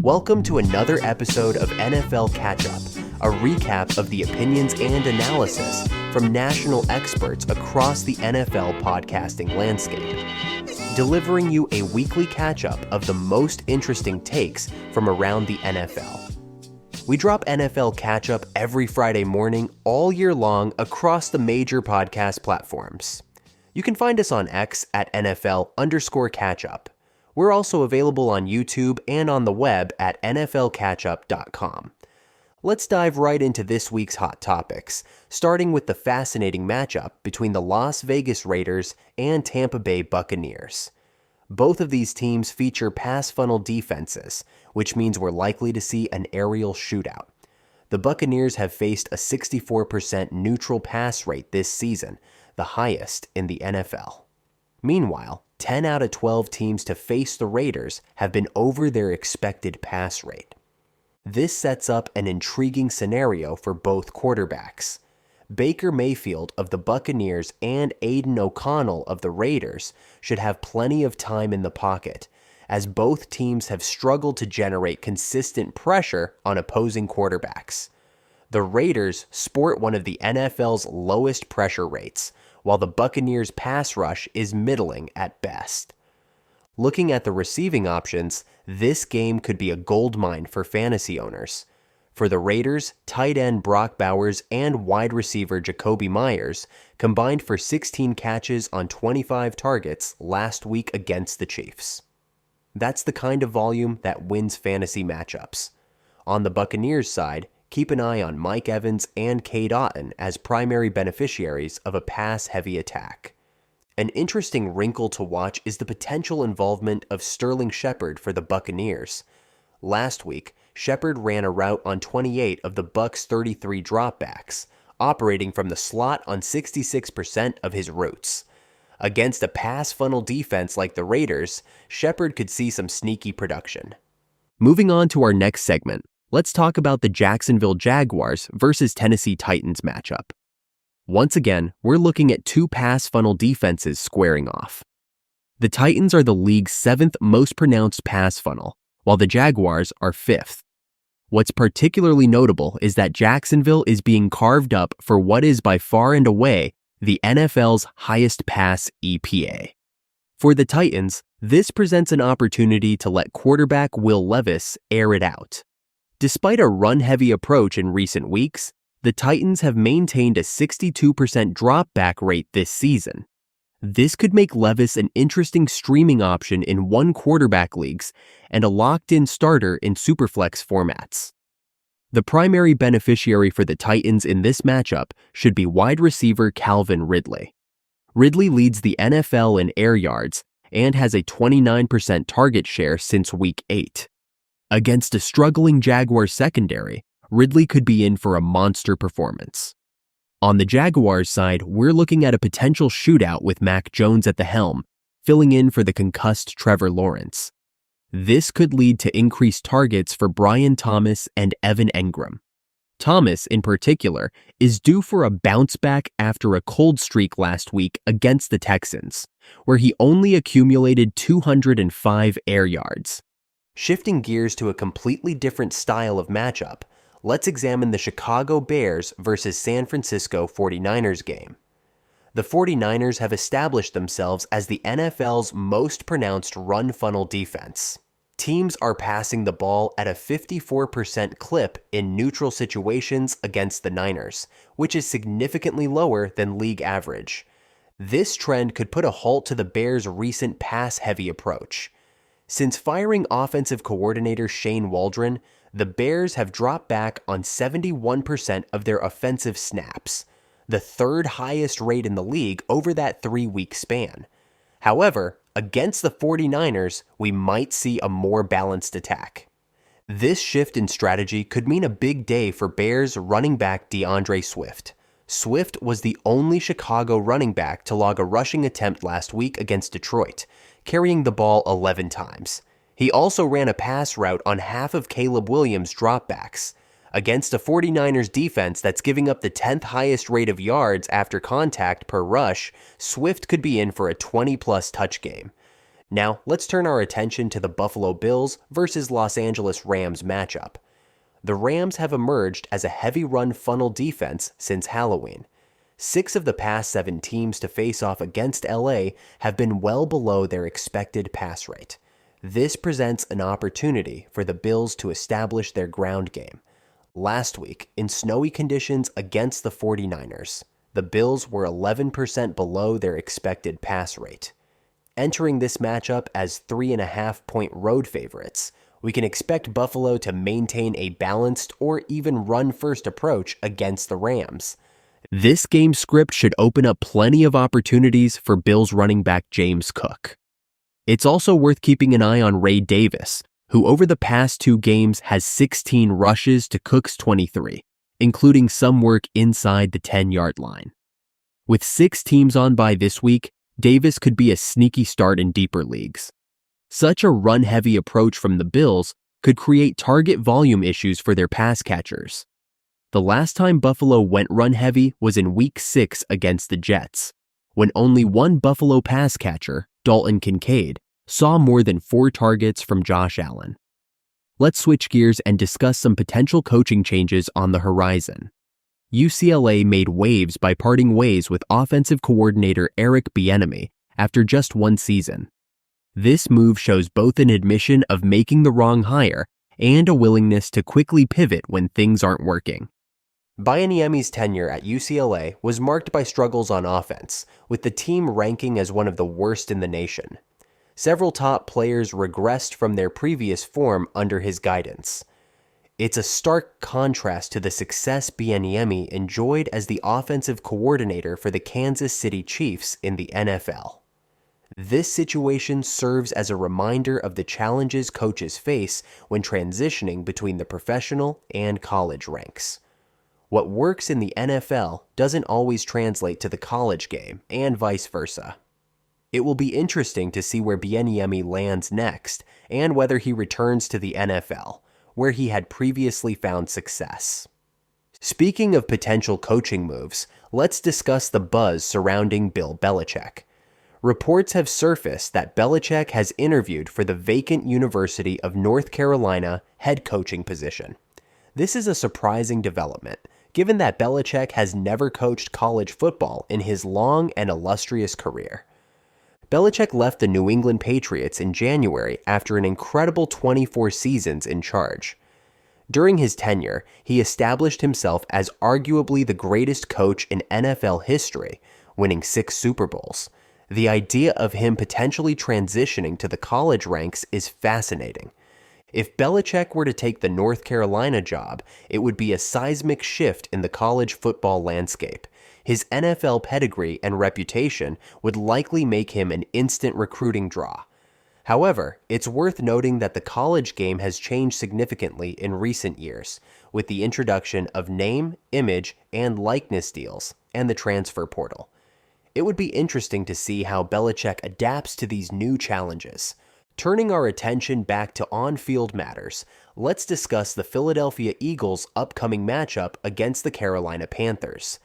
Welcome to another episode of NFL Catch-Up, a recap of the opinions and analysis from national experts across the NFL podcasting landscape, delivering you a weekly catch-up of the most interesting takes from around the NFL. We drop NFL Catch-Up every Friday morning all year long across the major podcast platforms. You can find us on X at NFL_catchup. We're also available on YouTube and on the web at nflcatchup.com. Let's dive right into this week's hot topics, starting with the fascinating matchup between the Las Vegas Raiders and Tampa Bay Buccaneers. Both of these teams feature pass funnel defenses, which means we're likely to see an aerial shootout. The Buccaneers have faced a 64% neutral pass rate this season, the highest in the NFL. Meanwhile, 10 out of 12 teams to face the Raiders have been over their expected pass rate. This sets up an intriguing scenario for both quarterbacks. Baker Mayfield of the Buccaneers and Aiden O'Connell of the Raiders should have plenty of time in the pocket, as both teams have struggled to generate consistent pressure on opposing quarterbacks. The Raiders sport one of the NFL's lowest pressure rates, while the Buccaneers' pass rush is middling at best. Looking at the receiving options, this game could be a goldmine for fantasy owners. For the Raiders, tight end Brock Bowers and wide receiver Jakobi Meyers combined for 16 catches on 25 targets last week against the Chiefs. That's the kind of volume that wins fantasy matchups. On the Buccaneers side, keep an eye on Mike Evans and Cade Otton as primary beneficiaries of a pass-heavy attack. An interesting wrinkle to watch is the potential involvement of Sterling Shepard for the Buccaneers. Last week, Shepard ran a route on 28 of the Bucs' 33 dropbacks, operating from the slot on 66% of his routes. Against a pass funnel defense like the Raiders, Shepard could see some sneaky production. Moving on to our next segment, let's talk about the Jacksonville Jaguars versus Tennessee Titans matchup. Once again, we're looking at two pass funnel defenses squaring off. The Titans are the league's 7th most pronounced pass funnel, while the Jaguars are 5th. What's particularly notable is that Jacksonville is being carved up for what is by far and away the NFL's highest pass EPA. For the Titans, this presents an opportunity to let quarterback Will Levis air it out. Despite a run-heavy approach in recent weeks, the Titans have maintained a 62% drop-back rate this season. This could make Levis an interesting streaming option in one-quarterback leagues and a locked-in starter in Superflex formats. The primary beneficiary for the Titans in this matchup should be wide receiver Calvin Ridley. Ridley leads the NFL in air yards and has a 29% target share since Week 8. Against a struggling Jaguars secondary, Ridley could be in for a monster performance. On the Jaguars side, we're looking at a potential shootout with Mac Jones at the helm, filling in for the concussed Trevor Lawrence. This could lead to increased targets for Brian Thomas and Evan Engram. Thomas, in particular, is due for a bounce back after a cold streak last week against the Texans, where he only accumulated 205 air yards. Shifting gears to a completely different style of matchup, let's examine the Chicago Bears versus San Francisco 49ers game. The 49ers have established themselves as the NFL's most pronounced run funnel defense. Teams are passing the ball at a 54% clip in neutral situations against the Niners, which is significantly lower than league average. This trend could put a halt to the Bears' recent pass-heavy approach. Since firing offensive coordinator Shane Waldron, the Bears have dropped back on 71% of their offensive snaps, the third highest rate in the league over that 3-week span. However, against the 49ers, we might see a more balanced attack. This shift in strategy could mean a big day for Bears running back DeAndre Swift. Swift was the only Chicago running back to log a rushing attempt last week against Detroit, carrying the ball 11 times. He also ran a pass route on half of Caleb Williams' dropbacks. Against a 49ers defense that's giving up the 10th highest rate of yards after contact per rush, Swift could be in for a 20-plus touch game. Now, let's turn our attention to the Buffalo Bills versus Los Angeles Rams matchup. The Rams have emerged as a heavy run funnel defense since Halloween. 6 of the past 7 teams to face off against LA have been well below their expected pass rate. This presents an opportunity for the Bills to establish their ground game. Last week, in snowy conditions against the 49ers, the Bills were 11% below their expected pass rate. Entering this matchup as 3.5-point road favorites, we can expect Buffalo to maintain a balanced or even run-first approach against the Rams. This game script should open up plenty of opportunities for Bills running back James Cook. It's also worth keeping an eye on Ray Davis, who over the past 2 games has 16 rushes to Cook's 23, including some work inside the 10-yard line. With 6 teams on bye this week, Davis could be a sneaky start in deeper leagues. Such a run-heavy approach from the Bills could create target volume issues for their pass catchers. The last time Buffalo went run-heavy was in Week 6 against the Jets, when only one Buffalo pass catcher, Dalton Kincaid, saw more than 4 targets from Josh Allen. Let's switch gears and discuss some potential coaching changes on the horizon. UCLA made waves by parting ways with offensive coordinator Eric Bieniemy after just 1 season. This move shows both an admission of making the wrong hire and a willingness to quickly pivot when things aren't working. Bieniemy's tenure at UCLA was marked by struggles on offense, with the team ranking as one of the worst in the nation. Several top players regressed from their previous form under his guidance. It's a stark contrast to the success Bieniemy enjoyed as the offensive coordinator for the Kansas City Chiefs in the NFL. This situation serves as a reminder of the challenges coaches face when transitioning between the professional and college ranks. What works in the NFL doesn't always translate to the college game, and vice versa. It will be interesting to see where Bieniemy lands next, and whether he returns to the NFL, where he had previously found success. Speaking of potential coaching moves, let's discuss the buzz surrounding Bill Belichick. Reports have surfaced that Belichick has interviewed for the vacant University of North Carolina head coaching position. This is a surprising development, given that Belichick has never coached college football in his long and illustrious career. Belichick left the New England Patriots in January after an incredible 24 seasons in charge. During his tenure, he established himself as arguably the greatest coach in NFL history, winning 6 Super Bowls. The idea of him potentially transitioning to the college ranks is fascinating. If Belichick were to take the North Carolina job, it would be a seismic shift in the college football landscape. His NFL pedigree and reputation would likely make him an instant recruiting draw. However, it's worth noting that the college game has changed significantly in recent years, with the introduction of name, image, and likeness deals, and the transfer portal. It would be interesting to see how Belichick adapts to these new challenges. Turning our attention back to on-field matters, let's discuss the Philadelphia Eagles' upcoming matchup against the Carolina Panthers.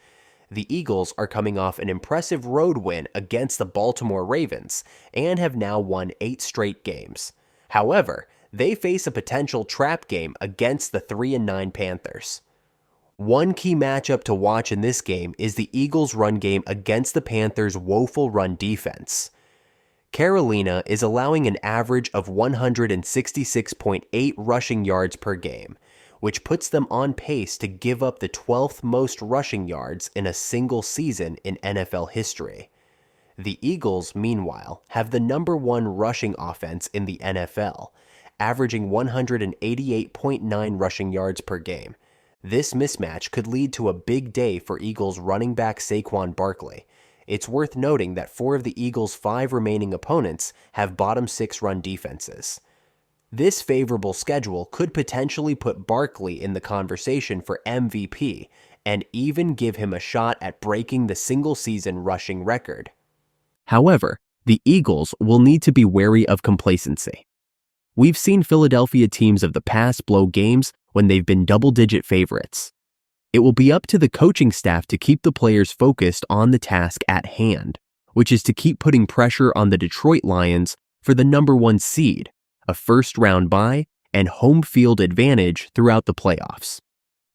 The Eagles are coming off an impressive road win against the Baltimore Ravens and have now won 8 straight games. However, they face a potential trap game against the 3-9 Panthers. One key matchup to watch in this game is the Eagles' run game against the Panthers' woeful run defense. Carolina is allowing an average of 166.8 rushing yards per game, which puts them on pace to give up the 12th most rushing yards in a single season in NFL history. The Eagles, meanwhile, have the number 1 rushing offense in the NFL, averaging 188.9 rushing yards per game. This mismatch could lead to a big day for Eagles running back Saquon Barkley. It's worth noting that 4 of the Eagles' 5 remaining opponents have bottom 6 run defenses. This favorable schedule could potentially put Barkley in the conversation for MVP and even give him a shot at breaking the single-season rushing record. However, the Eagles will need to be wary of complacency. We've seen Philadelphia teams of the past blow games when they've been double-digit favorites. It will be up to the coaching staff to keep the players focused on the task at hand, which is to keep putting pressure on the Detroit Lions for the number 1 seed, a first-round bye, and home field advantage throughout the playoffs.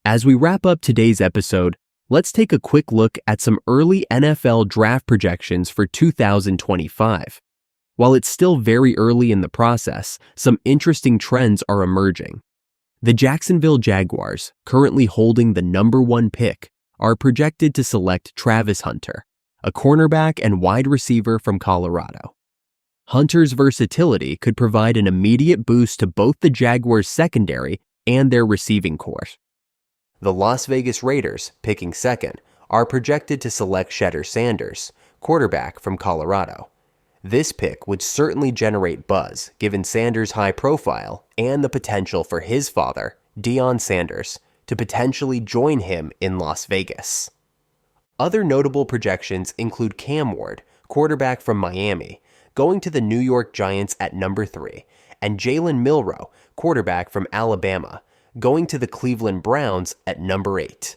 As we wrap up today's episode, let's take a quick look at some early NFL draft projections for 2025. While it's still very early in the process, some interesting trends are emerging. The Jacksonville Jaguars, currently holding the number 1 pick, are projected to select Travis Hunter, a cornerback and wide receiver from Colorado. Hunter's versatility could provide an immediate boost to both the Jaguars' secondary and their receiving corps. The Las Vegas Raiders, picking second, are projected to select Shedeur Sanders, quarterback from Colorado. This pick would certainly generate buzz, given Sanders' high profile and the potential for his father, Deion Sanders, to potentially join him in Las Vegas. Other notable projections include Cam Ward, quarterback from Miami, going to the New York Giants at number 3, and Jalen Milroe, quarterback from Alabama, going to the Cleveland Browns at number 8.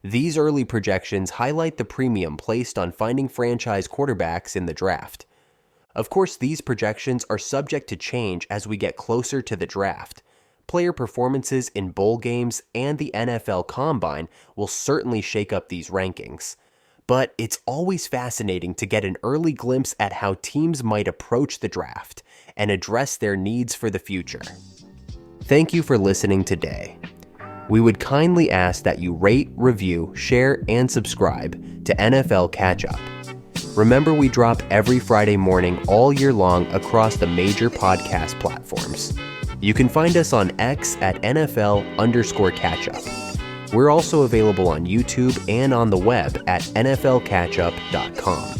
These early projections highlight the premium placed on finding franchise quarterbacks in the draft. Of course, these projections are subject to change as we get closer to the draft. Player performances in bowl games and the NFL Combine will certainly shake up these rankings. But it's always fascinating to get an early glimpse at how teams might approach the draft and address their needs for the future. Thank you for listening today. We would kindly ask that you rate, review, share, and subscribe to NFL Catch Up. Remember, we drop every Friday morning all year long across the major podcast platforms. You can find us on X at NFL_catchup. We're also available on YouTube and on the web at nflcatchup.com.